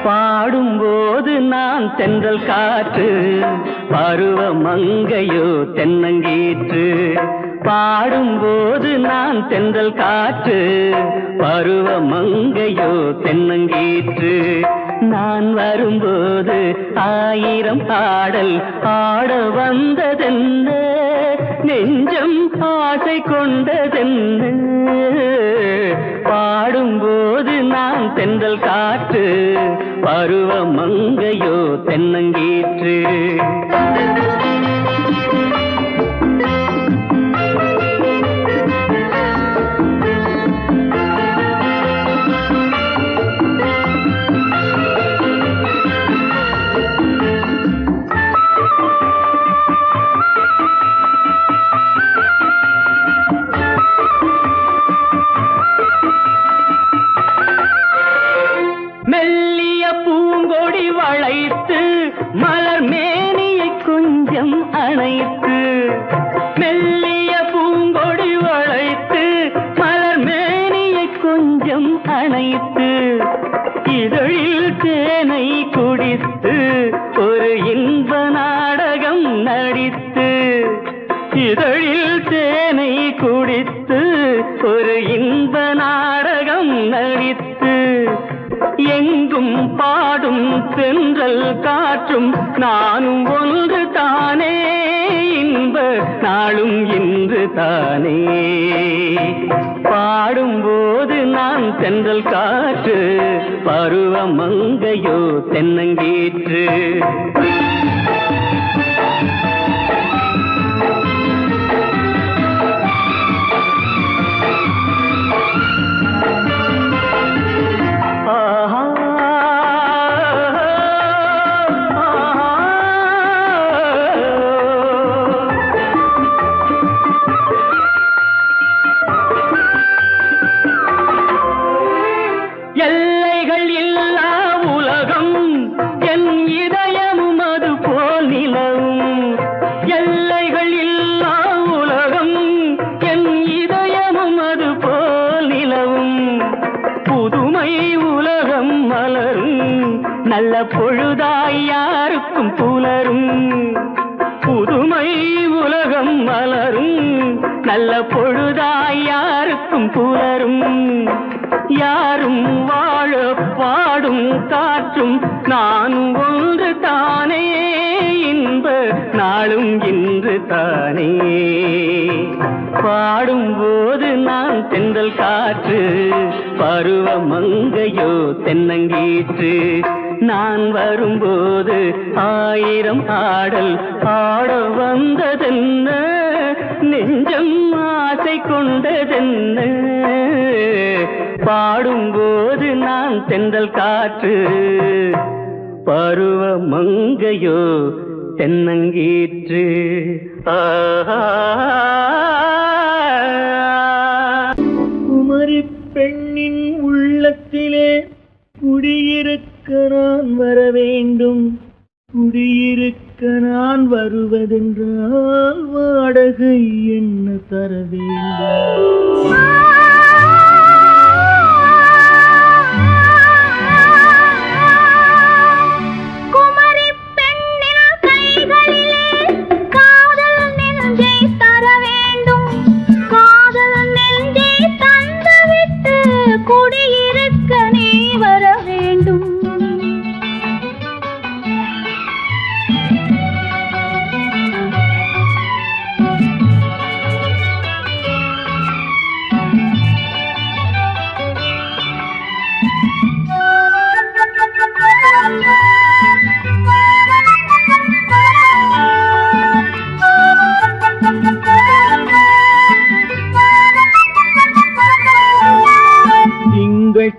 பாடும்போது நான் தென்றல் காற்று, பருவ மங்கையோ தென்னங்கீற்று. பாடும்போது நான் தென்றல் காற்று, பருவ மங்கையோ தென்னங்கீற்று. நான் வரும்போது ஆயிரம் பாடல் ஆட வந்ததென்ன, நெஞ்சம் ஆசை கொண்டதென்ன. பாடும்போது நான் தென்றல் காற்று, பருவ மங்கையோ தென்னங்கீற்று. மெல்லிய பூங்கொடி வளைத்து மலர் மேனியை கொஞ்சம் அணைத்து, மெல்லிய பூங்கொடி வளைத்து மலர் மேனியை கொஞ்சம் அணைத்து, இதழில் தேனை குடித்து ஒரு இன்ப நாடகம் நடித்து, இதழில் தேனை குடித்து ஒரு இன்ப நாடகம் நடித்து, எங்கும் பாடும் தென்றல் காற்றும் நானும் ஒன்று தானே, இன்ப நாளும் இன்று தானே. பாடும்போது நான் தென்றல் காற்று, பருவ மங்கையோ தென்னங்கீற்று. எல்லைகள் இல்லா உலகம் என் இதயமும் அது போல் நிலவும், எல்லைகள் இல்லா உலகம் என் இதயமும் அது போல் நிலவும். புதுமை உலகம் மலரும் நல்ல பொழுதாய் யாருக்கும் புலரும், புதுமை உலகம் மலரும் நல்ல பொழுதாய் யாருக்கும் புலரும். யாரும் வாழ பாடும் காற்றும் நானும் ஒன்று தானே, இன்ப நாளும் இன்று தானே. பாடும்போது நான் தென்றல் காற்று, பருவ மங்கையோ தென்னங்கீற்று. நான் வரும்போது ஆயிரம் ஆடல் ஆட வந்ததென்ன, நெஞ்சம் ஆசை கொண்டதென்ன. பாடும்போது நான் தென்றல் காற்று, பருவ மங்கையோ தென்னங்கீற்று. குமரி பெண்ணின் உள்ளத்திலே குடியிருக்க நான் வர வேண்டும், குடியிருக்க நான் வருவதென்றால் வாடகை என்ன தர வேண்டும். குடியிருக்க நீ வர வேண்டும்.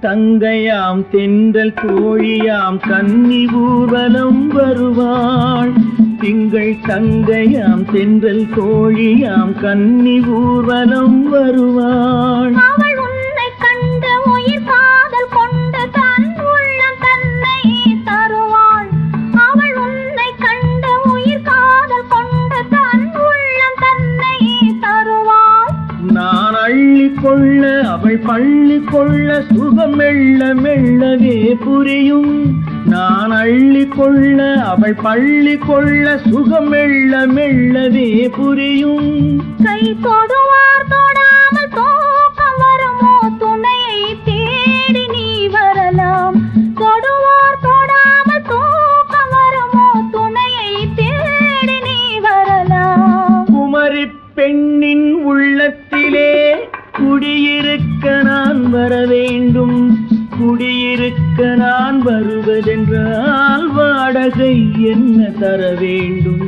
தங்கையாம் தென்றல் தோழியாம் கன்னி ஊர்வலம் வருவாள். திங்கள் தங்கையாம் தென்றல் தோழியாம் கன்னி ஊர்வலம் வருவாள். அவள் உன்னை கண்டு உயிர் காதல் கொண்டு தன் உள்ளம் தன்னை தருவாள். அவள் உன்னை கண்டு உயிர் காதல் கொண்டு தன் உள்ளம் தன்னை தருவாள். நான் அள்ளி கொள்ள அவள் பள்ளி கொள்ள சுகம் மெல்ல மெல்லவே புரியும். நான் அள்ளி கொள்ள அவள் பள்ளி கொள்ள சுகம் மெல்ல மெல்லவே புரியும். கை தொடுவார் தொடாமல் தூக்கம் வருமோ துணையை தேடி நீ வரலாம். தொடுவார் தொடாமல் தூக்கம் வருமோ துணையை தேடி நீ வரலாம். குமரி பெண்ணின் உள்ளத்திலே குடியிருக்க நான் வர வேண்டும். குடியிருக்க நான் வருவதென்றால் வாடகை என்ன தர வேண்டும்?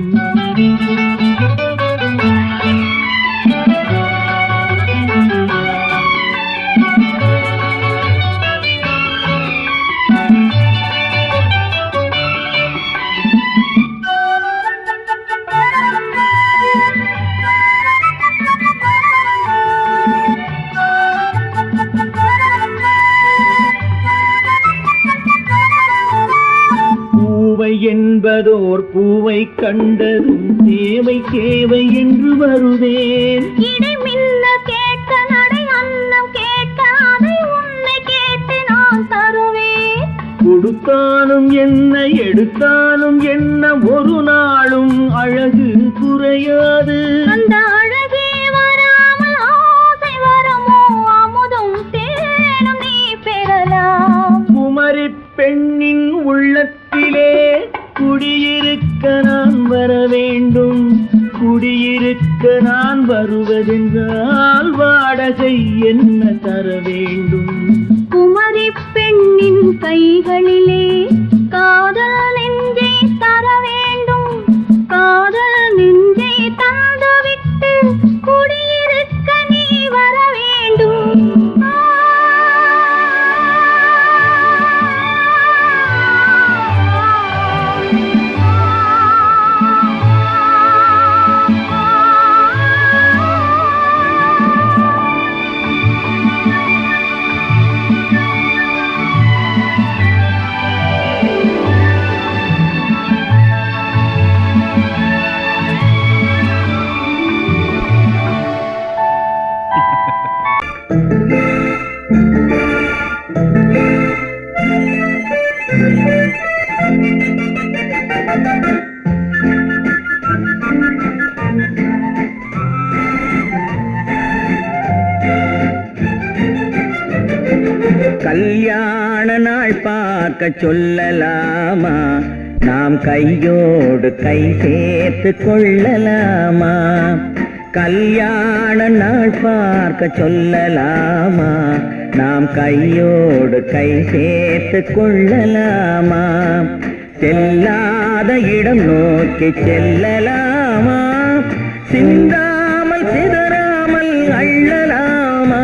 என்பதோர் பூவை கண்டதும் தேவை தேவை என்று வருவேன். இடை மின்ன கேட்க நடை அன்னம் கேட்க அதை உன்னை கேட்டு நான் தருவேன். கொடுத்தாலும் என்ன எடுத்தாலும் என்ன ஒரு நாளும் அழகு குறையாது. அந்த அழகே வராமல் ஆசை வரமோ அமுதும் தேனும் நீ பெறலாம். குமரி பெண்ணின் உள்ளத்திலே குடியிருக்க நான் வர வேண்டும். குடியிருக்க நான் வருவதென்றால் வாடகை என்ன தர வேண்டும்? குமரி பெண்ணின் கைகளிலே காதல் நெஞ்சை தர வேண்டும். காதல் நெஞ்சை தந்துவிட்டு குடியிருக்க நீ வர வேண்டும். கல்யாண நாள் பார்க்க சொல்லலாமா? நாம் கையோடு கை சேர்த்து கொள்ளலாமா? கல்யாண நாள் பார்க்க சொல்லலாமா? நாம் கையோடு கை சேர்த்து கொள்ளலாமா? செல்லாத இடம் நோக்கி செல்லலாமா? சிந்தாமல் சிதறாமல் அள்ளலாமா?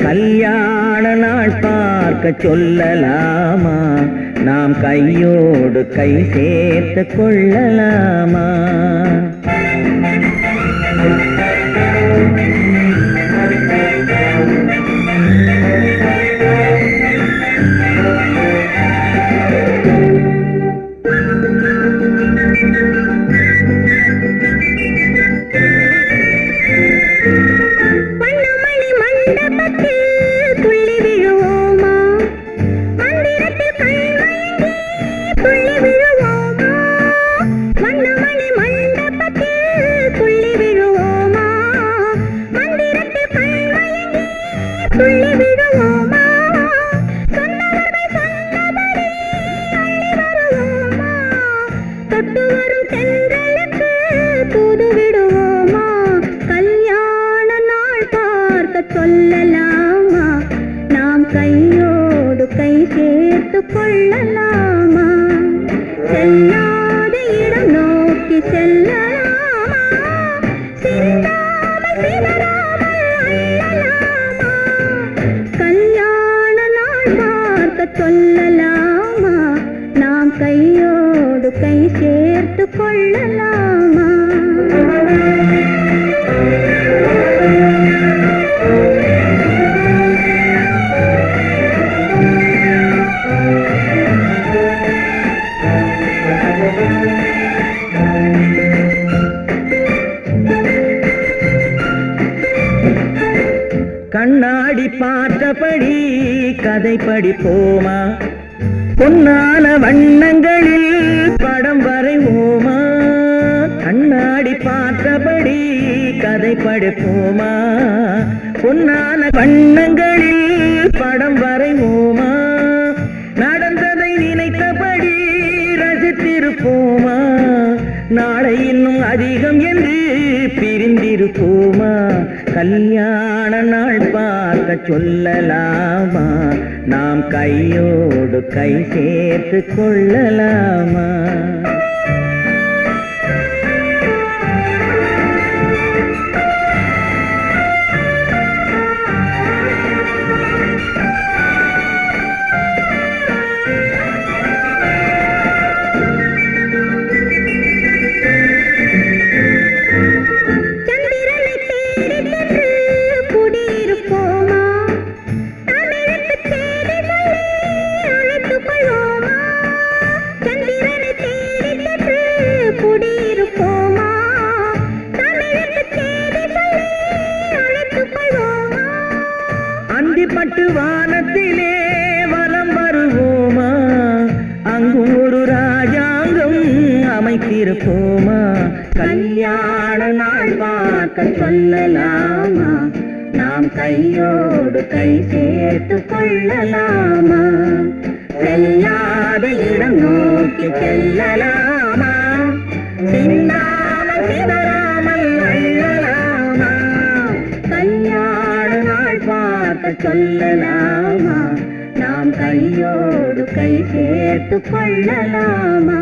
கல்யாண நாள் பார்க்க சொல்லலாமா? நாம் கையோடு கை சேர்த்து கொள்ளலாமா? சொல்லலாமா? நாம் கையோடு கை சேர்த்து கொள்ளலாமா? செல்லாத இடம் நோக்கி செல்லலாமா? சிந்தாமல் சிதறாமல் அள்ளலாமா? கல்யாண நாள் பார்க்க சொல்லலாமா? நாம் கையோடு கை சேர்த்து கொள்ளலாமா? கண்ணாடி பார்த்தபடி கதை படிப்போமா? பொன்னான வண்ணங்களில் படம் வரைவோமா? கண்ணாடி பார்த்தபடி கதை படிப்போமா? பொன்னான வண்ணங்களில் படம் வரைவோமா? நடந்ததை நினைத்தபடி ரசித்திருப்போமா? நாளை இன்னும் அதிகம் என்று பிரிந்திருப்போமா? கல்யாண நாள் பார்க்க சொல்லலாமா? நாம் கையோடு கை சேர்த்து கொள்ளலாமா? பட்டு வானத்திலே வலம் வருவோமா? அங்கும் ஒரு ராஜாங்கம் அமைத்திருப்போமா? கல்யாண நாள் பார்க்க சொல்லலாமா? நாம் கையோடு கை சேர்த்து கொள்ளலாமா? செல்லாத இடம் நோக்கி செல்லலாமா? சிந்தாமல் சிதறாமல் அள்ளலாமா? கல்யாண நாள் பார்க்க சொல்லலாமா? நாம் கையோடு கை சேர்த்து கொள்ளலாமா?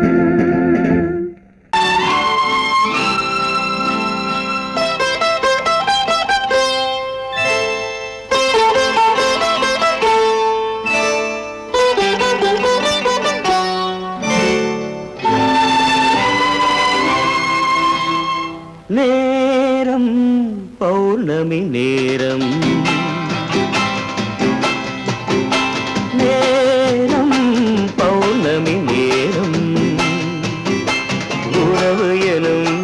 நேரம் பௌர்ணமி நேரம், நேரம் பௌர்ணமி நேரம், உறவு எனும்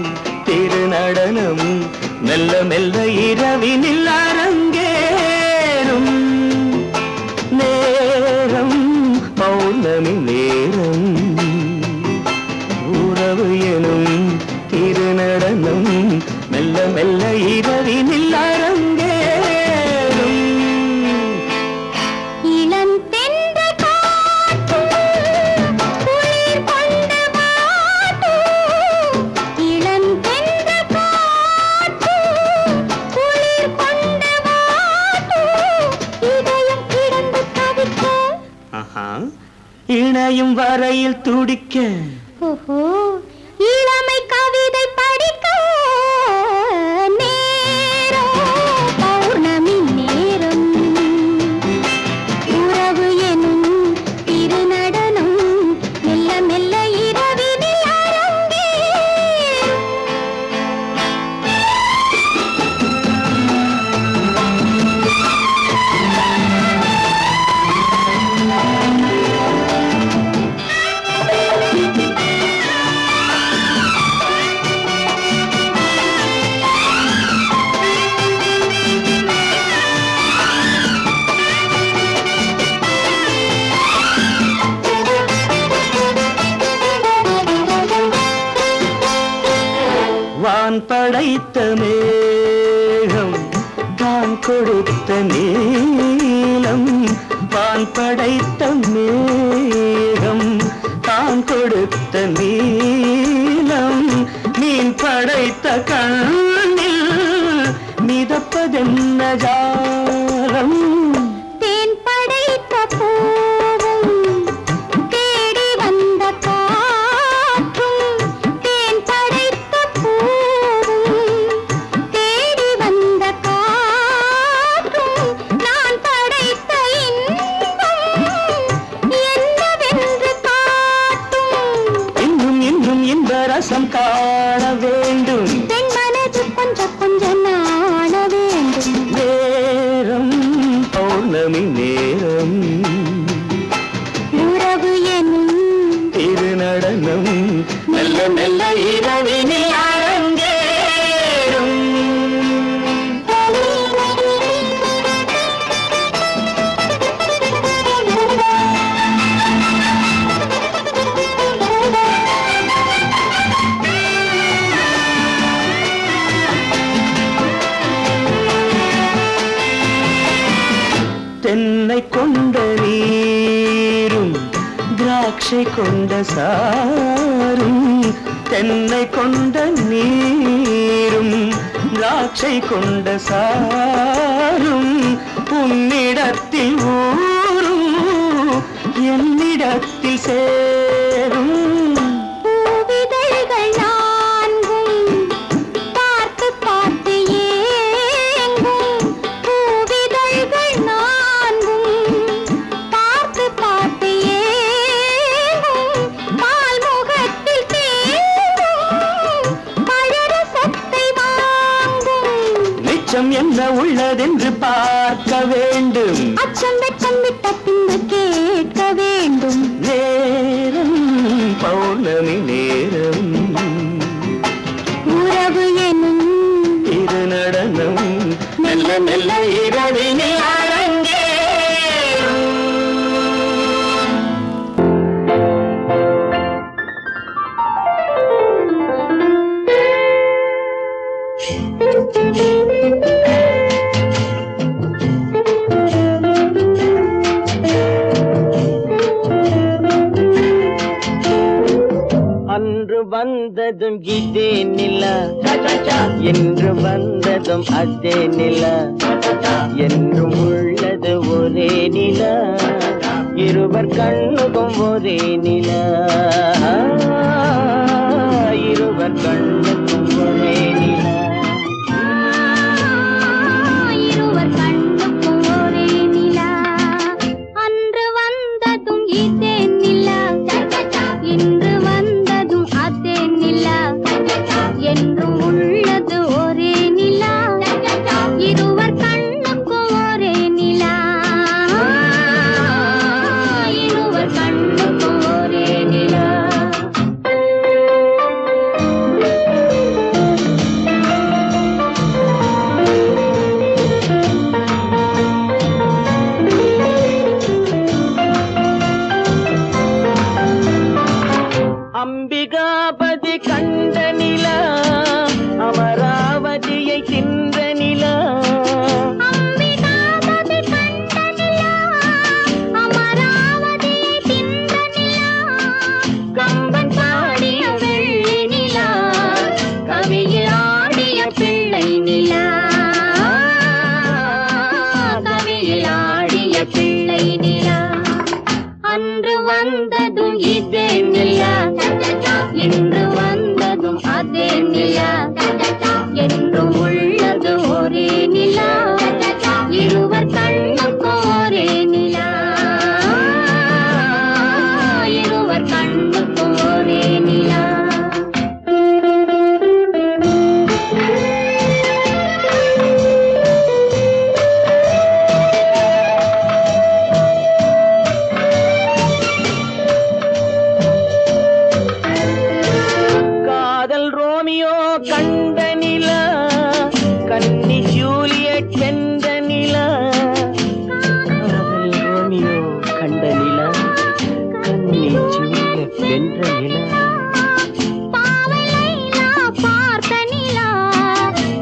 திருநடனம் மெல்ல மெல்ல இரவினில் அரங்கேறும். நேரம் பௌர்ணமி நேரம், உறவு எனும் திருநடனம் மெல்ல மெல்ல இரவினில் அரங்கேறும். இளம் தென்றல் காற்று குளிர் கொண்டு வாட்டும். இளம் தென்றல் காற்று குளிர் கொண்டு வாட்டும். இதயம் கிடந்து தவிக்க, இணையும் வரையில் துடிக்க, ஓஹோ இளமை கவிதை படிக்க. நேரம் பௌர்ணமி நேரம், உறவு எனும் திருநடனம் மெல்ல மெல்ல இரவினில் அரங்கேறும். வான் படைத்த மேகம் தான் கொடுத்த நீலம். வான் படைத்த மேகம் தான் கொடுத்த நீலம். மீன் படைத்த கண்ணில் மிதப்பதென்ன ஜாலம். தேன் படைத்த பூவும் தேடி வந்த காற்றும். தேன் படைத்த பூவும் தேடி வந்த காற்றும். நான் படைத்த இன்பம் கொண்ட நீரும் திராட்சை கொண்ட சாரும் தென்னை கொண்ட நீரும் திராட்சை கொண்ட சாரும் உன்னிடத்தில் ஊரும் என்னிடத்தில் சேரும் பூவிதழ்கள் நான்கும் பார்த்து பார்த்து ஏங்கும் பூவிதழ்கள் நான்கும் பார்த்து பார்த்து ஏங்கும் பால்முகத்தில் தேங்கும் பழரசத்தை வாங்கும் மிச்சம் என்ன உள்ளதென்று பார்க்க வேண்டும் அச்சம் வெச்சம் விட்ட பின்பு கேட்க வேண்டும் நேரம் பௌர்ணமி நேரம் உறவு எனும் இரு நடனம் மெல்ல மெல்ல இரவினில் அரங்கேறும். அன்று வந்ததும் இதே நிலா என்று வந்ததும் அதே நிலா என்றும் உள்ளது ஒரே நிலா இருவர் கண்ணுக்கும் ஒரே நிலா இருவர் கண்ணுக்கும் ஒரே நிலா இருவர் கண்ணுக்கும் ஒரே நிலா அன்று வந்ததும் இதே நிலா இன்று வந்ததும் அதே நிலா என்றும் உள்ளது ஒரே நிலா இருவர் கண்ணுக்கும் ஒரே நிலா இருவர் கண்ணுக்கும் ஒரே நிலா அம்பிகாபதி கண்ட நிலா அமராவதியை தின்ற நிலா அம்பிகாபதி கண்ட நிலா அமராவதியை தின்ற நிலா கம்பன் பாடிய வெள்ளி நிலா கவியில் ஆடிய பிள்ளை நிலா கவியில் ஆடிய பிள்ளை நிலா அன்று வந்ததும் இதே நிலா இன்று வந்ததும் அதே நிலா என்றும் உள்ளது ஒரே நிலா இருவர் கண்ணுக்கும் ஒரே நிலா இருவர் கண்ணுக்கும் ஒரே நிலா காதல் ரோமியோ கண்ட நிலா கன்னி ஜூலியட் வென்ற நிலா காதல் ரோமியோ கண்ட நிலா கன்னி ஜூலியட் வென்ற நிலா பாவை லைலா பார்த்த நிலா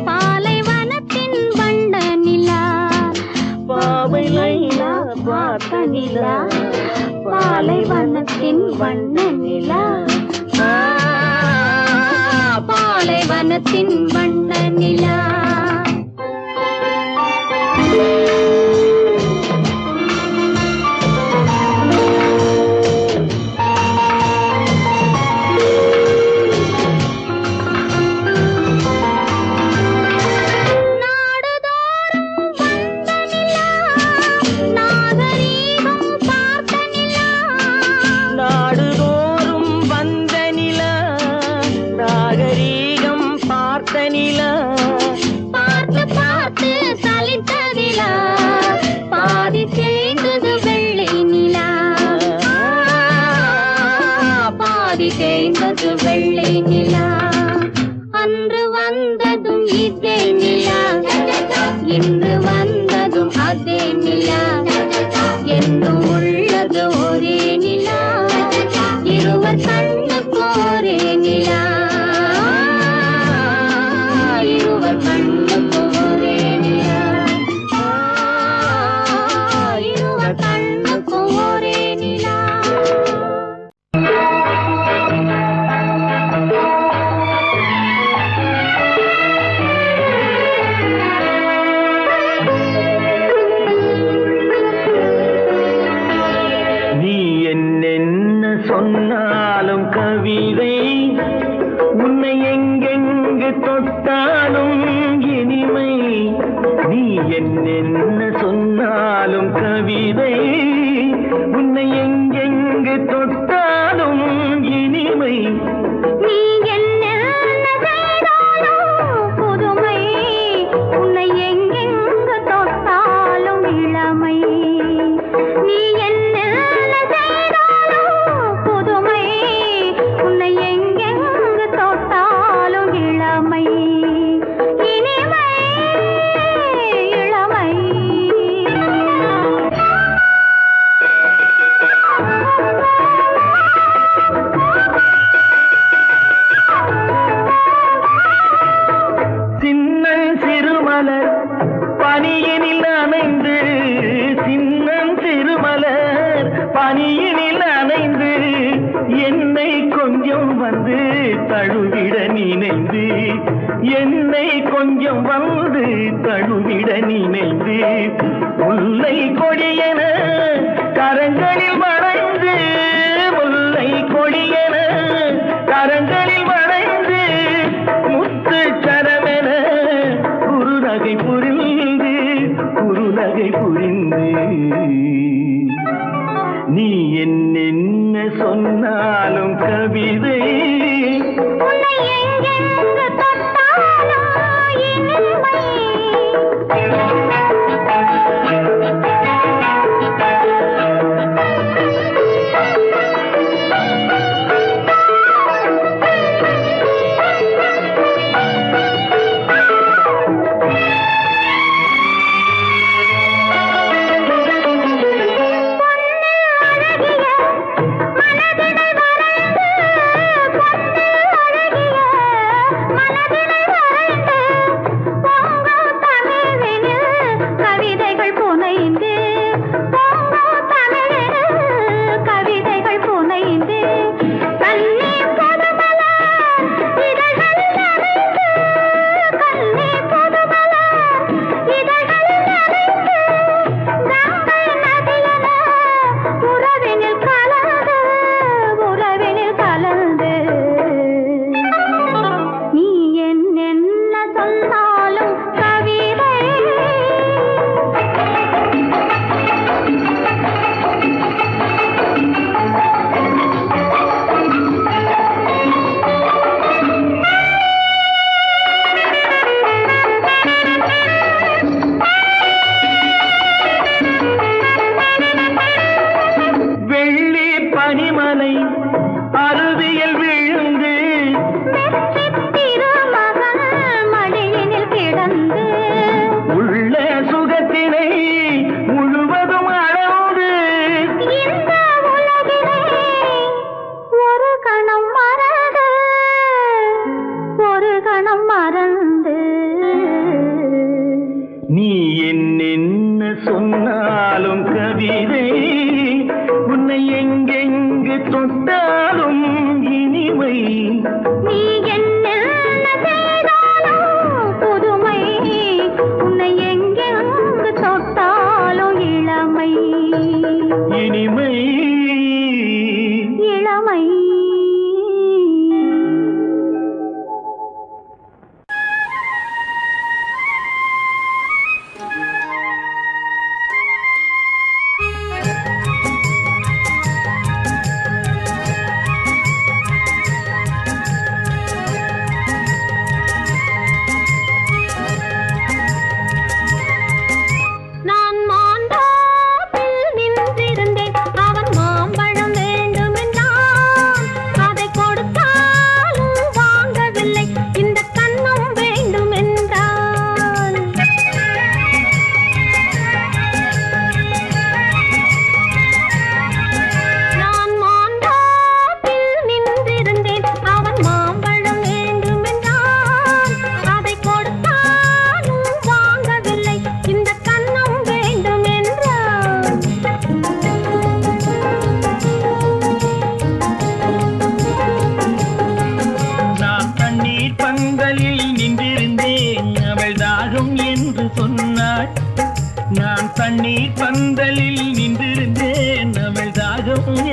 பாலைவனத்தின் வண்ண நிலா பாவை லைலா பார்த்த நிலா பாலைவனத்தின் வண்ண நிலா பாலைவனத்தின் வண்ண நிலா நாடுதோறும் வந்த நிலா நாகரீகம் பார்த்த நிலா பார்த்து பார்த்து சலித்த நிலா பாதி தேய்ந்தது வெள்ளை நிலா பாதி தேய்ந்தது வெள்ளை நிலா அன்று வந்ததும் இதே நிலா இன்று வந்ததும் அதே நிலா என்றும் உள்ளது ஒரே நிலா இருவர் கண்ணுக்கும் ஒரே நிலா இருவர் கண்ணுக்கும் ஒரே நிலா இருவர் சொன்னாலும் கவிதை, உன்னை எங்கெங்கு தொட்டாலும் இனிமை. நீ என்னென்ன சொன்னாலும் கவிதை, உன்னை எங்கெங்கு தொட்டாலும் இனிமை. நீ என்ன செய்தாலும் புதுமை, உன்னை எங்கெங்கு தொட்டாலும் இளமை. நீ என்ன செய்தாலும் புதுமை, உன்னை எங்கெங்கு தொட்டாலும் இளமை. இனிமை இளமை. சின்னன் சிறுமலர் பனியினில் அணைந்து, சின்னன் சிறுமலர் பனியினில் அணைந்து, என்னை கொஞ்சம் வந்து தழுவிட நினைந்து, என்னை கொஞ்சம் வந்து தழுவிட நினைந்து, முல்லை கொடியென கரங்களில் வளைந்து, முல்லை கொடியென கரங்களில் வளைந்து, முத்து சரமென குறுநகை புரிந்து, குறுநகை புரிந்து. நீ என்னென்ன சொன்னாலும் கவிதை, உன்னை எங்கெங்கு தொட்டாலும் இனிமை. நீ என்னென்ன சொன்னாலும் கவிதை, உன்னை எங்கெங்கு தொட்டாலும் இனிமை. நீ என்ன செய்தாலும் புதுமை, உன்னை எங்கெங்கு தொட்டாலும் இளமை. இனிமை இளமை.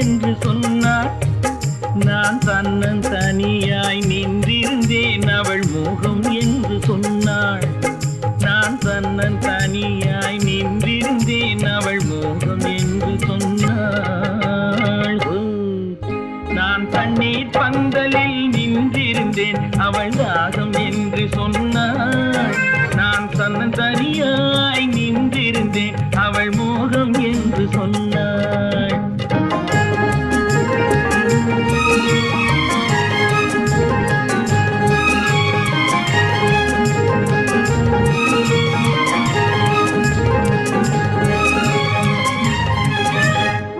என்று சொன்னாள். நான் தன்னன் தனியாய் நின்றிருந்தேன், அவள் மோகம் என்று சொன்னாள். நான் தன்னன் தனியாய் நின்றிருந்தேன், அவள் மோகம் என்று சொன்னாள். நான் தண்ணீர் பந்தலில் நின்றிருந்தேன், அவள் தாகம் என்று சொன்னாள். நான் தன்னன் தனியாய் நின்றிருந்தேன், அவள் மோகம் என்று சொன்னாள்.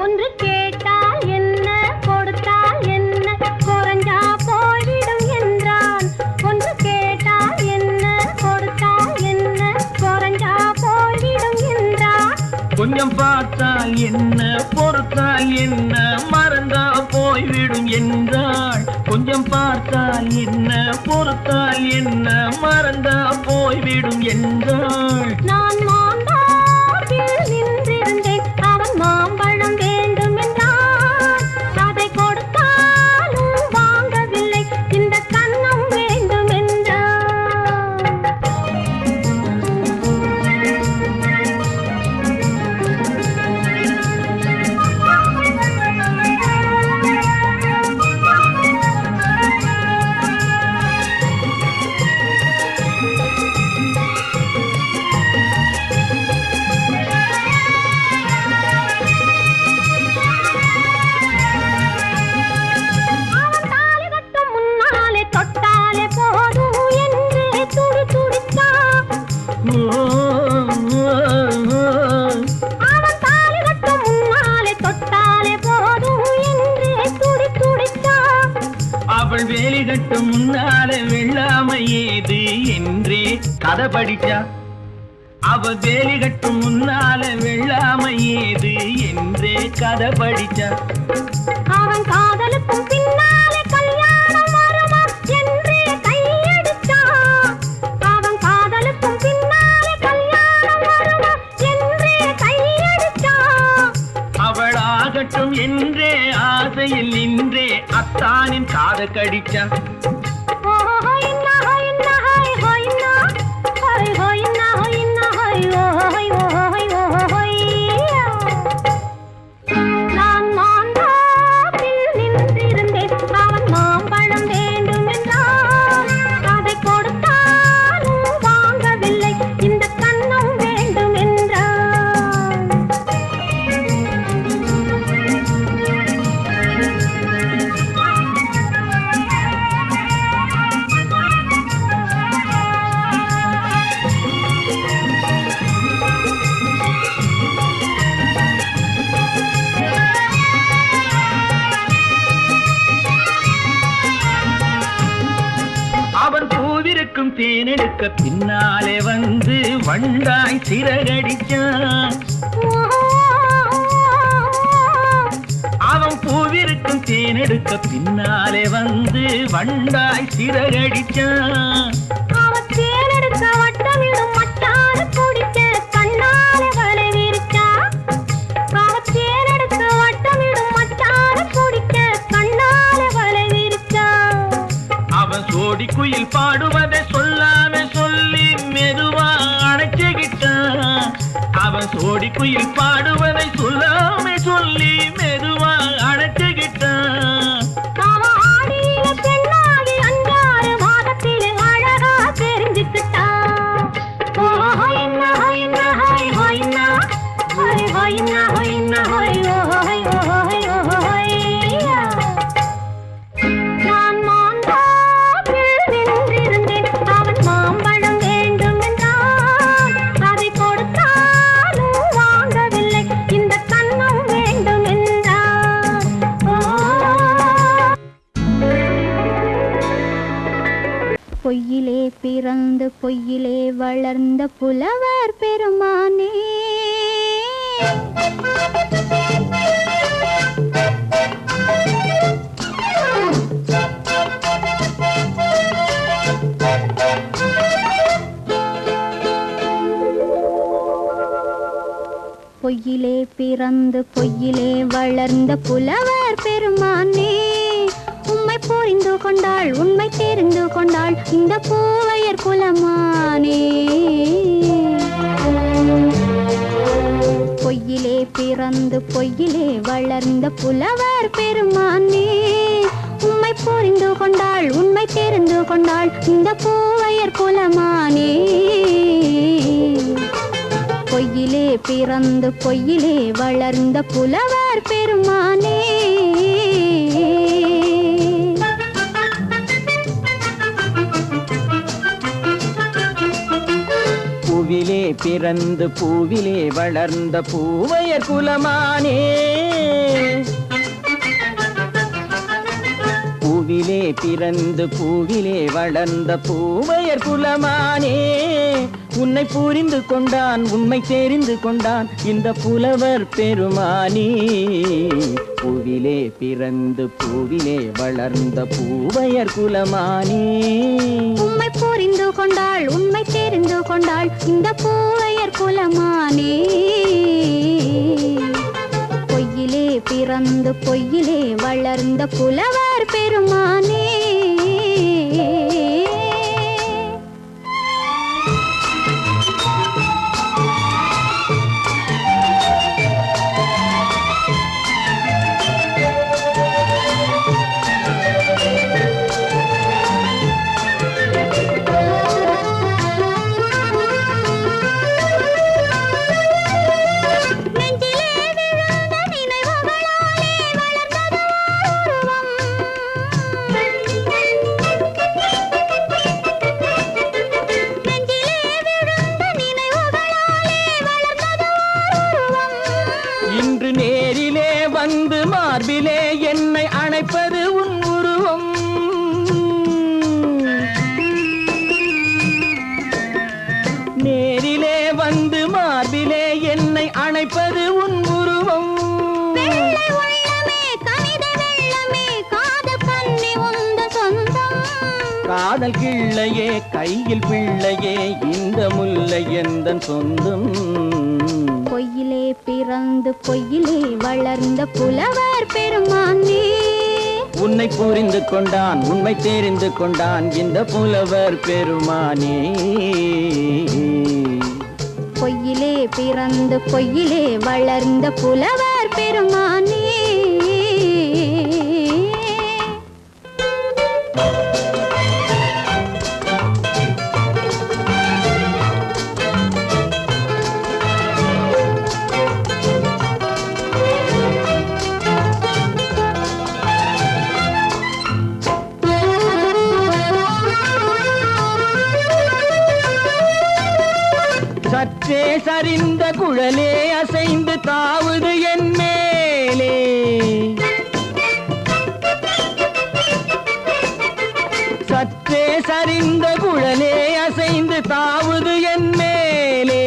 ஒன்று கேட்டால் என்ன, கொடுத்தால் என்ன, குறைஞ்சா போய்விடும் என்றான். ஒன்று கேட்டால் என்ன, கொடுத்தால் என்ன, குறைஞ்சா போய்விடும் என்றான். கொஞ்சம் பார்த்தால் என்ன, பொறுத்தால் என்ன, மறந்தா போய்விடும் என்றாள். கொஞ்சம் பார்த்தால் என்ன, பொறுத்தால் என்ன, மறந்தா போய்விடும் என்றாள். நான் மாந்தாப்பில் நின்றிருந்தேன், அவன் மாம்பழம் வேண்டும் என்றான். அதை கொடுத்தாலும் வாங்கவில்லை, இந்த கன்னம் வேண்டும் என்றான். அவன் தாலி கட்டும் முன்னாலே தொட்டாலே போதும் என்று துடி துடித்தான். அவன் தாலி கட்டும் முன்னாலே தொட்டாலே போதும் என்று துடி துடித்தான். அவள் வேலி கட்டும் முன்னால வெள்ளாமை ஏது என்றே கதை படிச்சா. அவள் வேலி கட்டும் முன்னால வெள்ளாமை ஏது என்றே கதை படிச்சா. அவன் காதலுக்கும் பின்னாலே கல்யாணம் வருமா என்றே கையடித்தான். அவன் காதலுக்கும் பின்னாலே கல்யாணம் வருமா என்றே கையடித்தான். அவள் ஆகட்டும் என்றே ஆசையில் நின்றே அத்தானின் காதை கடிச்சா. நான் மாந்தாப்பில் நின்றிருந்தேன், அவன் மாம்பழம் வேண்டும் என்றான். அதை கொடுத்தாலும் வாங்கவில்லை, இந்த கன்னம் வேண்டும் என்றான். அவன் பூவிருக்கும் தேனெடுக்க பின்னாலே வந்து வண்டாய் சிறகடிச்சான். அவன் பூவிருக்கும் தேனெடுக்க பின்னாலே வந்து வண்டாய் சிறகடிச்சான். அவன் தேனெடுக்க வட்டமிடும் மட்டாறு குடிக்க கண்ணாலே வலை விரிச்சா. அவன் தேனெடுக்க வட்டமிடும் மட்டாறு குடிக்க கண்ணாலே வலை விரிச்சா. அவன் சோடி குயில் பாடுவதை சொல்லாம சொல்லி மெதுவா அணைச்சுக்கிட்டான். அவன் சோடி குயில் பாடுவதை சொல்லாம சொல்லி மெதுவா அணைச்சுக்கிட்டான். அவன் ஆடியில பெண்ணாகி 5-6 மாதத்திலே அழகா தெரிஞ்சுக்கிட்டான். ஹொய்னா ஹொய்னா ஹொய் ஹொய்னா ஹொய் ஹொய்னா ஹொய்னா ஹொய் ஹொய் ஹொய் ஹொய்யா. நான் மாந்தாப்பில் நின்றிருந்தேன், அவன் மாம்பழம் வேண்டும் என்றான். அதை கொடுத்தாலும் வாங்கவில்லை, இந்த கன்னம் வேண்டும் என்றான். பொய்யிலே பிறந்து பொய்யிலே வளர்ந்த புலவர் பெருமானே, பொய்யிலே பிறந்து பொய்யிலே வளர்ந்த புலவர் பெருமானே, உம்மை புரிந்து கொண்டாள் உண்மை தெரிந்து கொண்டாள் இந்த பூவையர் குலமானே. பொய்யிலே பிறந்து பொய்யிலே வளர்ந்த புலவர் பெருமானே, உம்மை புரிந்து கொண்டாள் உண்மை தெரிந்து கொண்டாள் இந்த பூவையர் குலமானே. பொய்யிலே பிறந்து பொய்யிலே வளர்ந்த புலவர் பெருமானே. பூவிலே பிறந்து பூவிலே வளர்ந்த பூவையர் குலமானே. பூவிலே பிறந்து பூவிலே வளர்ந்த பூவையர் குலமானே, உன்னை புரிந்து கொண்டான் உண்மை தெரிந்து கொண்டான் இந்த புலவர் பெருமானே. பூவிலே பிறந்து பூவிலே வளர்ந்த பூவையர் குலமானே, உம்மை புரிந்து கொண்டாள் உண்மை தெரிந்து கொண்டாள் இந்த பூவையர் குலமானே. பொய்யிலே பிறந்து பொய்யிலே வளர்ந்த புலவர் பெருமானே. இன்று நேரிலே வந்து மார்பிலே என்னை அணைப்பது உன் உருவம். நேரிலே வந்து மார்பிலே என்னை அணைப்பது உன் உருவம். காதல் கிள்ளையே கையில் பிள்ளையே இந்த முல்லை எந்தன் சொந்தம். பொய்யிலே பிறந்து பொய்யிலே வளர்ந்த புலவர் பெருமானே, உன்னை புரிந்து கொண்டான் உண்மை தெரிந்து கொண்டான் இந்த புலவர் பெருமானே. பொய்யிலே பிறந்து பொய்யிலே வளர்ந்த புலவர் பெருமானே. சற்றே சரிந்த குழலே அசைந்து தாவுது என் மேலே. சற்றே சரிந்த குழலே அசைந்து தாவுது என் மேலே.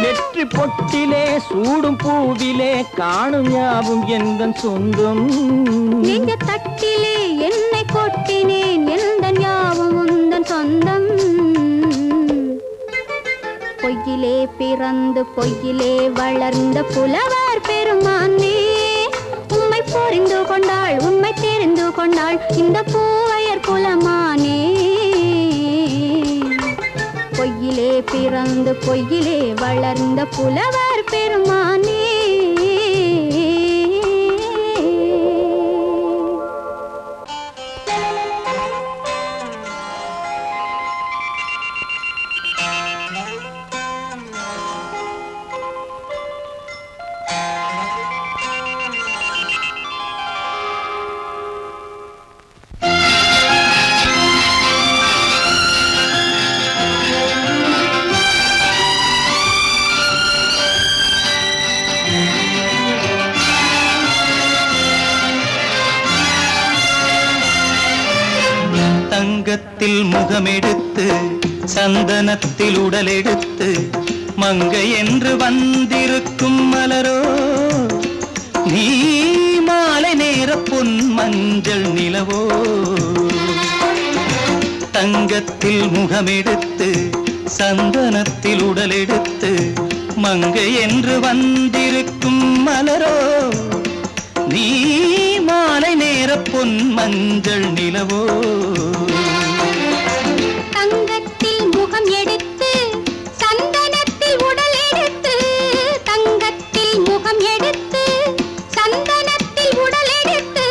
நெற்றி பொட்டிலே சூடும் பூவிலே காணும் யாவும் எந்தன் சொந்தம். நெஞ்ச தட்டிலே என்னை கொட்டினேன் எந்தன் யாவும் உந்தன் சொந்தம். பொய்யிலே பிறந்து பொய்யிலே வளர்ந்த புலவர் பெருமானே, உம்மை புரிந்து கொண்டாள் உண்மை தெரிந்து கொண்டாள் இந்த பூவையர் குலமானே. பொய்யிலே பிறந்து பொய்யிலே வளர்ந்த புலவர் பெருமானே. தங்கத்தில் முகமெடுத்து சந்தனத்தில் உடலெடுத்து மங்கை என்று வந்திருக்கும் வந்திருக்கும் மலரோ நீ மாலை நேர பொன் மஞ்சள் நிலவோ தங்கத்தில் முகமெடுத்து சந்தனத்தில் உடலெடுத்து மங்கை என்று வந்திருக்கும் மலரோ நீ மாலை நேர பொன் மஞ்சள் நிலவோ தங்கத்தில் முகம் எடுத்து சந்தனத்தில் உடல் எடுத்து தங்கத்தில் முகம் எடுத்து சந்தனத்தில் உடல் எடுத்து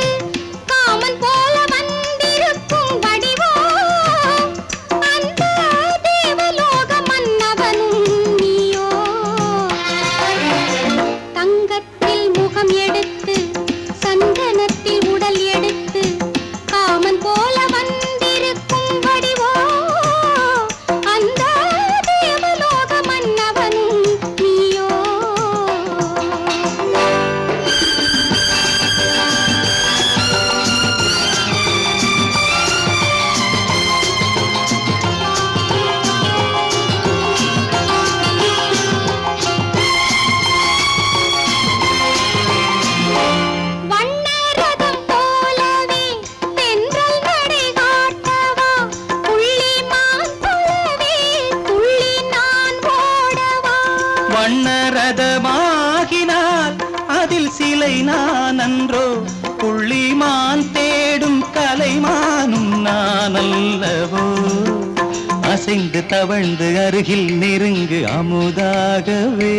காமன் போல வந்திருக்கும் வடிவோ அந்த தேவலோக மன்னவனும் நீயோ தங்கத்தில் முகம் எடுத்து சந்தனத்தில் உடல் எடுத்து காமன் போல வந்திருக்கும் வடிவோ அந்த தேவலோக மன்னவனும் நீயோ வண்ணரதம் போலவே தென்றல் நடை காட்டவா புள்ளிமான் போலவே துள்ளி நான் ஓடவா வண்ணரதமாகினால் அதில் சிலை நான் அன்றோ புள்ளிமான் தேடும் கலைமானும் நான் அல்லவோ அசைந்து தவழ்ந்து அருகில் நெருங்கு அமுதாகவே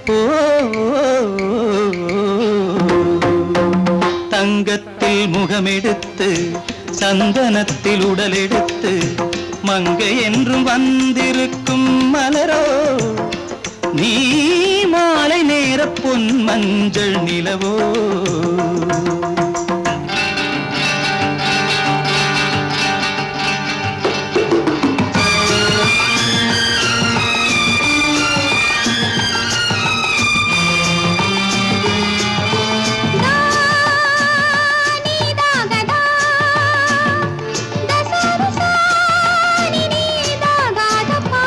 ஓ தங்கத்தில் முகமெடுத்து சந்தனத்தில் உடலெடுத்து மங்கை என்றும் வந்திருக்கும் மலரோ நீ மாலை நேர பொன் மஞ்சள் நிலவோ நீதாகதா தசரசா நீதாகதப்பா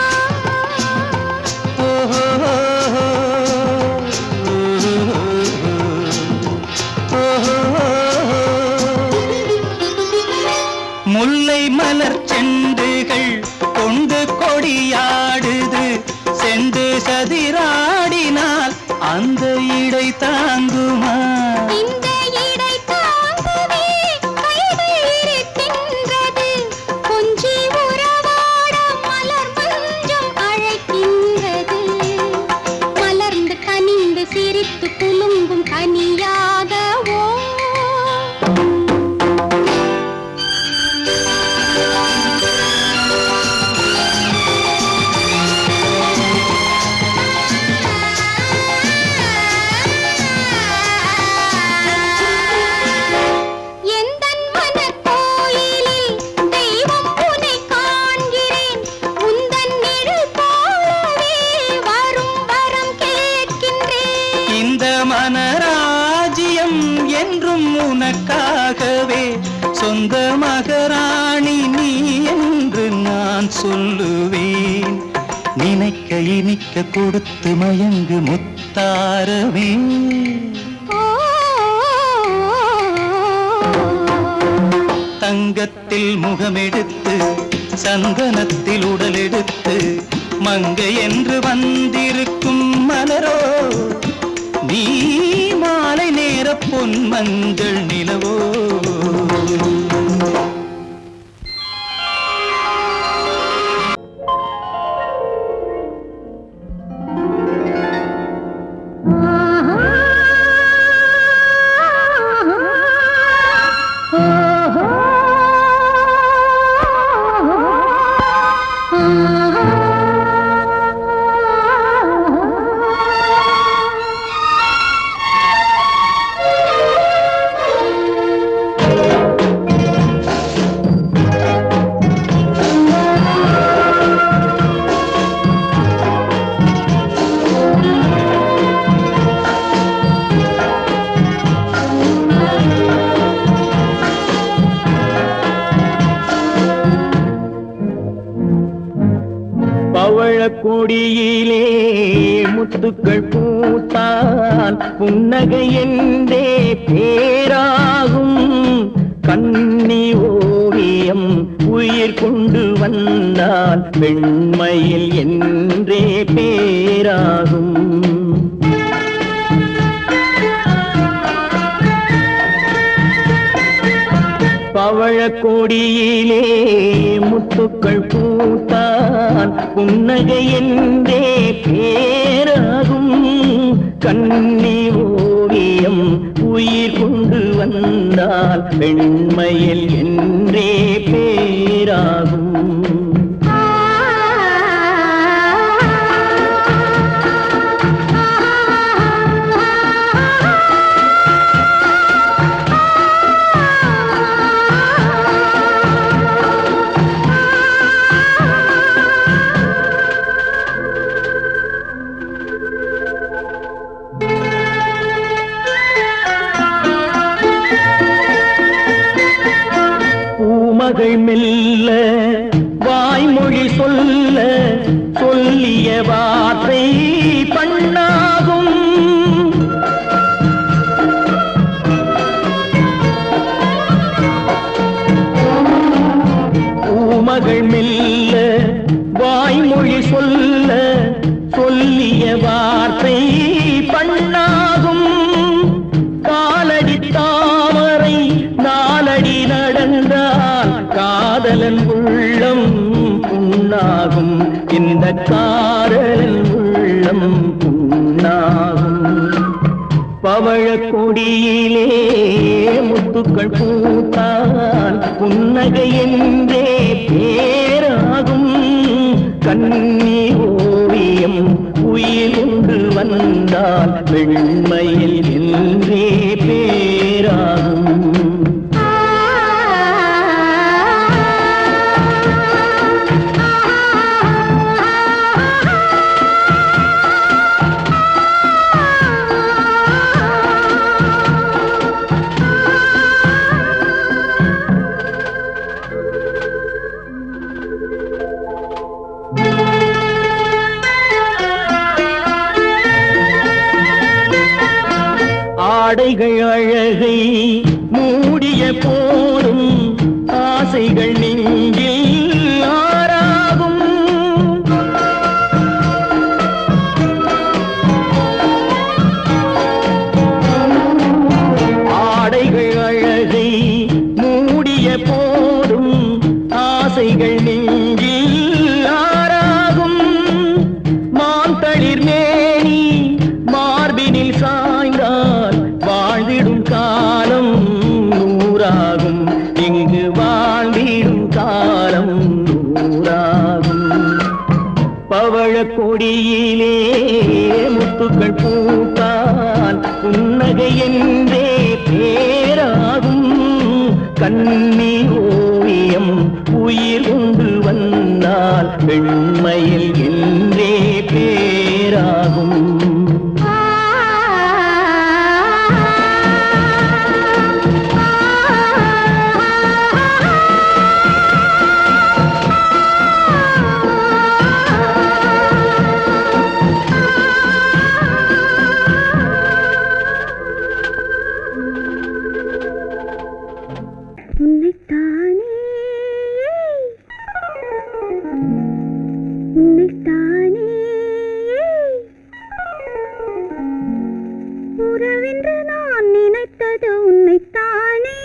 முல்லை மலர் செண்டுகள் கொண்டு கொடியாடுது செண்டு சதிராடினால் அந்த இடை தாங்குமா இந்த இடை தாங்கவே கைகள் இருக்கின்றது கொஞ்சி உறவாட மலர் மஞ்சம் அழைக்கின்றது மலர்ந்து கனிந்து சிரித்து குலுங்கும் கனியாகவோ எந்தன் மனக்கோயிலில் தெய்வம் உன்னை காண்கிறேன் உந்தன் நிழல் போலவே வரும் வரம் கேட்கின்றேன் இந்த மனராஜ்யம் என்றும் உனக்காகவே சொந்த மகராணி நீ என்று நான் சொல்லுவேன் நினைக்க இனிக்க கொடுத்து மயங்கு முத்தாரவே தங்கத்தில் முகமெடுத்து சந்தனத்தில் உடலெடுத்து மங்கை என்று வந்திருக்கும் மலரோ நீ மாலை நேர பொன் மஞ்சள் நிலவோ பவழக்கொடியிலே முத்துக்கள் பூத்தான் புன்னகை என்றே பேராகும். கண்ணி ஓவியம் உயிர் கொண்டு வந்தால் வெண்மையில் என்றே பேராகும். பவழக்கொடியிலே முத்துக்கள் பூத்தான் புன்னகை என்றே பேராகும். கண்ணி ஓவியம் உயிர் கொண்டு வந்தால் பெண்மையில் என்றே பேராகும். மகள் மெல்ல வாய்மொழி சொல்ல சொல்லிய வார்த்தை பண்ணாகும். பூமகள் மெல்ல வாய்மொழி சொல்ல சொல்லிய வார்த்தை பண்ணாகும். காலடி தாமரை நாலடி நடந்தால் காதலன் உள்ளம் புண்ணாகும். இந்த காதலன் உள்ளம் புண்ணாகும். பவழக்கொடியிலே முத்துக்கள் பூத்தான் புன்னகை என்றே பேராகும். கண்ணி ஓவியம் உயிர் கொண்டு வந்தால் வெண்மையில் என்றே பேராகும். ஆடைகள் அழகை மூடிய போதும் ஆசைகள் நெஞ்சில் ஆறாகும். ஆடைகள் அழகை மூடிய போதும் ஆசைகள் நெஞ்சில் ஆறாகும். மாந்தளிர் மேனி மார்பினில் சாய்ந்தால் வாழ்ந்திடும் காலம் நூறாகும். இங்கு வாழ்ந்திடும் காலம் நூறாகும். பவழக்கொடியிலே முத்துக்கள் பூத்தான் புன்னகை என்றே பேராகும். கண்ணி ஓவியம் உயிர் கொண்டு வந்தால் வெண்மையில் என்றே பேராகும். உறவென்று நான் நினைத்தது உன்னைத்தானே.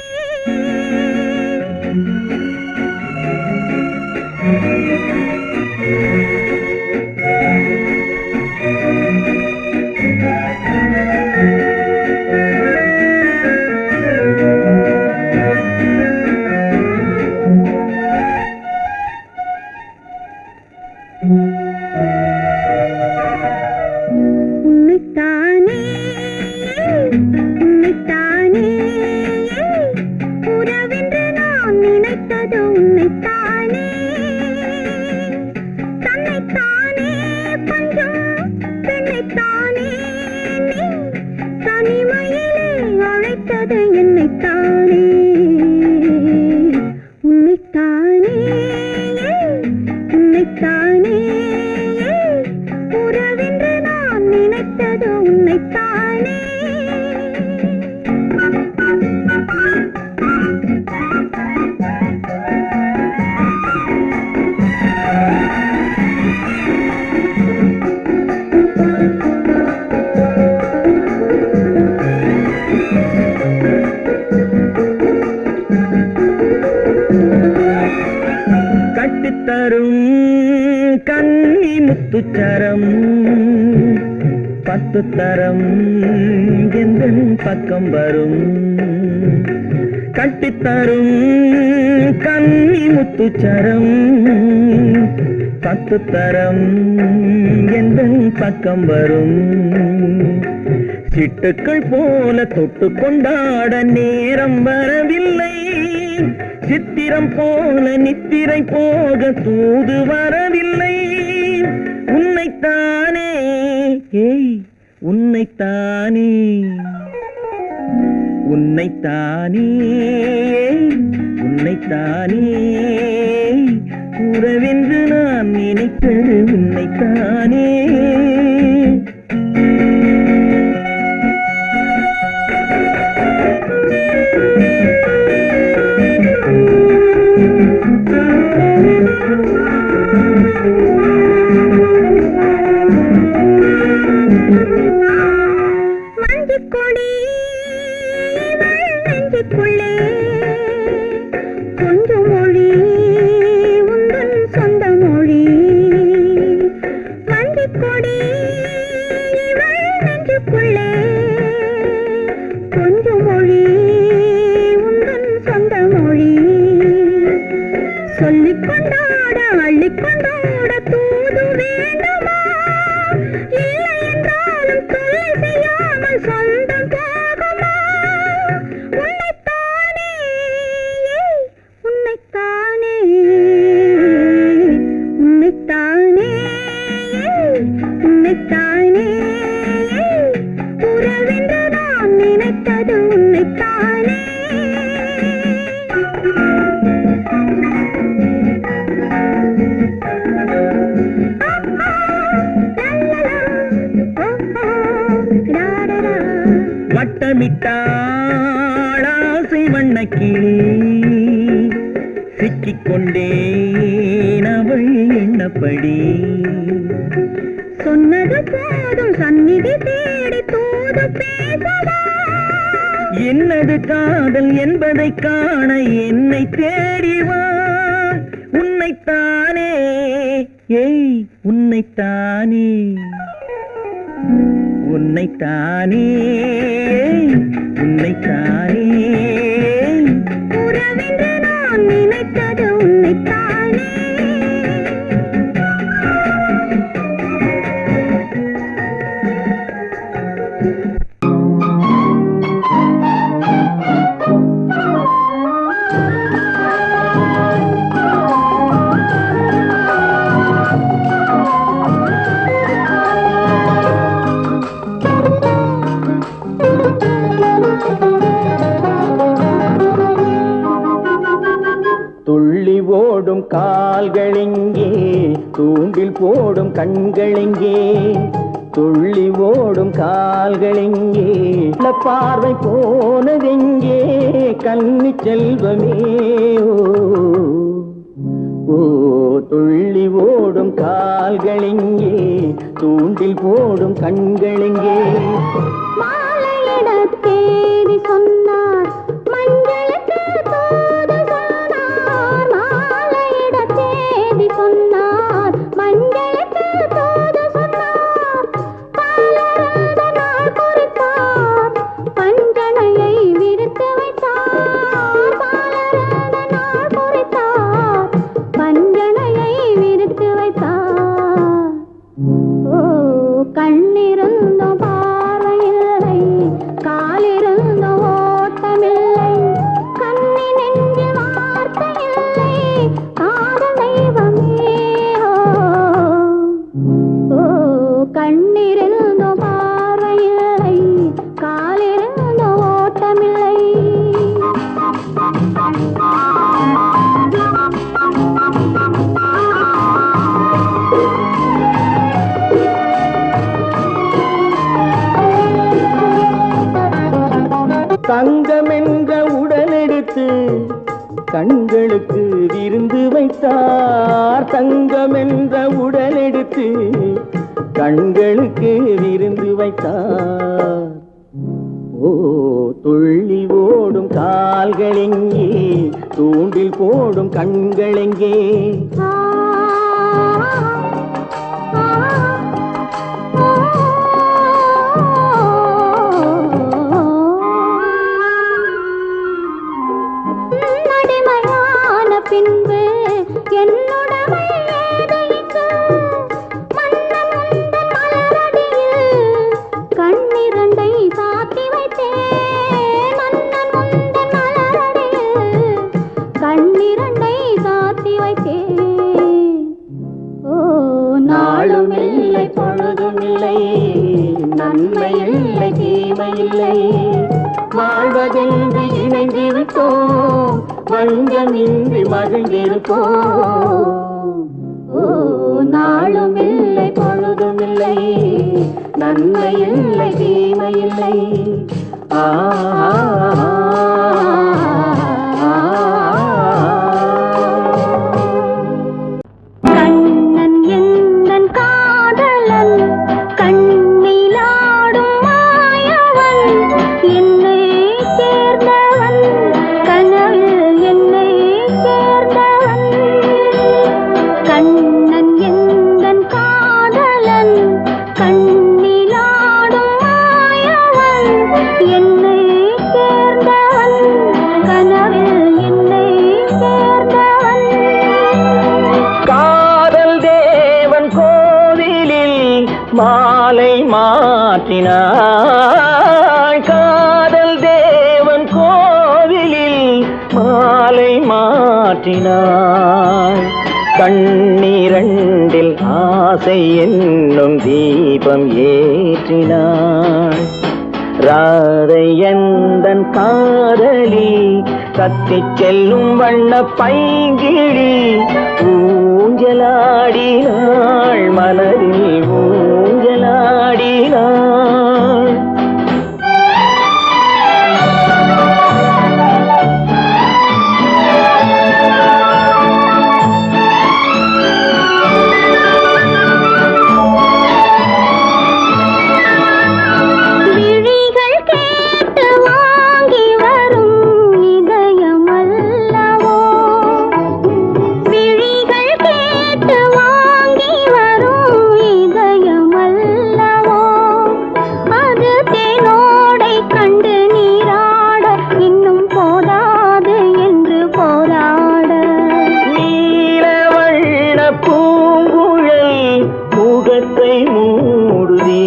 முத்துச்சரம் 10 தரம் எந்தன் பக்கம் வரும் கட்டித்தரும் கன்னி முத்துச்சரம் 10 தரம் எந்தன் பக்கம் வரும் சிட்டுக்கள் போல தொட்டு கொண்டாட நேரம் வரவில்லை சித்திரம் போல நித்திரை போக தூது வரவில்லை உன்னைத்தானே ஏய் உன்னைத்தானே உன்னைத்தானே உன்னைத்தானே உறவென்று நான் நினைத்தது உன்னைத்தானே மஞ்சக்கொடி நெஞ்சுக்குள்ளே கொஞ்சம் மொழி உந்தன் சொந்த மொழி மஞ்சக்கொடி நெஞ்சுக்குள்ளே கொஞ்சம் மொழி உந்தன் சொந்த மொழி சொல்லிக் கொண்டாட அள்ளிக் கொண்டாட தூது வேண்டுமா இல்லை என்றாலும் தொல்லை செய்யாமல் சொந்தம் போகுமா உன்னைத்தானே உன்னைத்தானே உன்னைத்தானே உன்னைத்தானே உறவென்று நான் நினைத்தது உன்னைத்தானே வட்டமிட்டாளாசை வண்ணக்கிளி சிக்கிக்கொண்டேன் அவள் எண்ணப்படி சொன்னது போதும் சந்நிதி தேடி தூது பேசவா என்னது காதல் என்பதை காண என்னை தேடிவா உன்னைத்தானே ஏய் உன்னைத்தானே உன்னைத்தானே உன்னைத்தானே உறவென்று நான் நினைத்தது உன்னைத்தானே துள்ளி ஓடும் கால்களெங்கே தூண்டில் போடும் கண்களெங்கே துள்ளி ஓடும் கால்களெங்கே பார்வை போனதெங்கே கன்னி செல்வமே ஓ துள்ளி ஓடும் கால்களெங்கே தூண்டில் போடும் கண்களெங்கே மாலையிட தேதி சொன்னார் மஞ்சளுக்கு தூது சொன்னார் மாலையிட தேதி சொன்னார் மஞ்சளுக்கு தூது சொன்னார் பாலரத நாள் குறித்தார் பஞ்சனையை விரித்து வைத்தார் பாலரத நாள் குறித்தார் பஞ்சனையை விரித்து வைத்தார் ஓ கண்ணிருந்தும் பார்வையில்லை காலிருந்தும் ஓட்டமில்லை கண்ணி நெஞ்சில் வார்த்தையில்லை காதல் தெய்வமே ஓ கண்ணிருந்தும் பார்வையில்லை காலிருந்தும் ஓட்டமில்லை தங்கம் என்ற உடலெடுத்து கண்களுக்கு விருந்து வைத்தார் தங்கம் என்ற உடலெடுத்து கண்களுக்கு விருந்து வைத்தார் ஓ துள்ளி ஓடும் கால்களெங்கே தூண்டில் போடும் கண்களெங்கே ஆ வாழ்வதென்று இணைந்திருப்போம், வஞ்சமின்றி மகிழ்ந்திருப்போம். நாளும் இல்லை பொழுதும் இல்லை, நன்மை இல்லை தீமை இல்லை. கண்ணன் எந்தன் காதலன், கண்ணிலாடும் மாயவன், என்னை சேர்ந்தவன், கனவில் என்னை சேர்ந்தவன். கண்ணன் எந்தன் காதலன், கண்ணிலாடும் மாயவன், என்னை சேர்ந்தவன், கனவில் என்னை சேர்ந்தவன். காதல் தேவன் கோவிலில் மாலை மாற்றினாய், காதல் தேவன் கோவிலில் மாலை மாற்றினாய். கண்ணீரண்டில் ஆசை என்னும் தீபம் ஏற்றினாய். ராதை எந்தன் காதலி, கத்திச் செல்லும் வண்ண பைங்கிழி, ஊஞ்சலாடினாள் மலரில் ஊஞ்சலாடினாள். விழிகள் கேட்டு வாங்கி வரும் இதயமல்லவோ, விழிகள் கேட்டு வாங்கி வரும் இதயமல்லவோ, அது தேனோடை கண்டு நீராட இன்னும் போதாது என்று போராட. நீலவண்ண பூங்குழல் முகத்தை மூடுதே,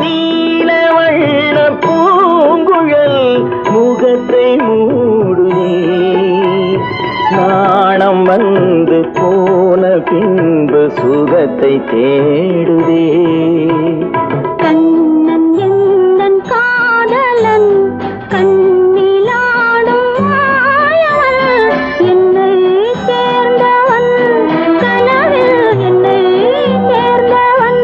நீலவண்ண பூங்குழல் முகத்தை மூடுதே. நாணம் வந்து போன பின்பு சுகத்தை தேடுதே. கண்ணன் எந்தன் காதலன், கண்ணிலாடும் மாயவன், என்னை சேர்ந்தவன், கனவில் என்னை சேர்ந்தவன்.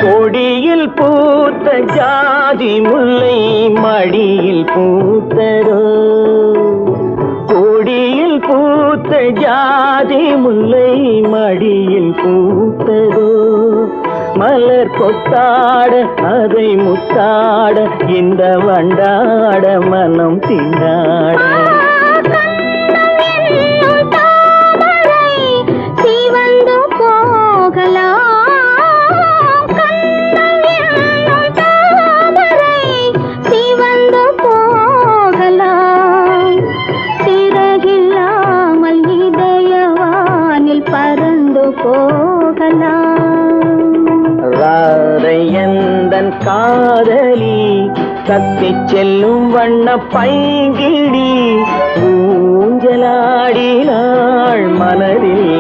கொடியில் பூத்த ஜாதி முல்லை மடியில் பூத்ததோ, கொடியில் பூத்த ஜாதி முல்லை மடியில் பூத்ததோ. மலர் கொத்தாட அதை முத்தாட, இந்த வண்டாட மனம் திண்டாட. கண்ணம் தாமரை சிவந்து போகலாம், கண்ணம் தாமரை சிவந்து போகலாம். சிறகில்லாமல் இதயவானில் பறந்து போகலாம். ராதை எந்தன் காதலி, கத்திச் செல்லும் வண்ண பைங்கிழி, ஊஞ்சலாடினாள் மனதில்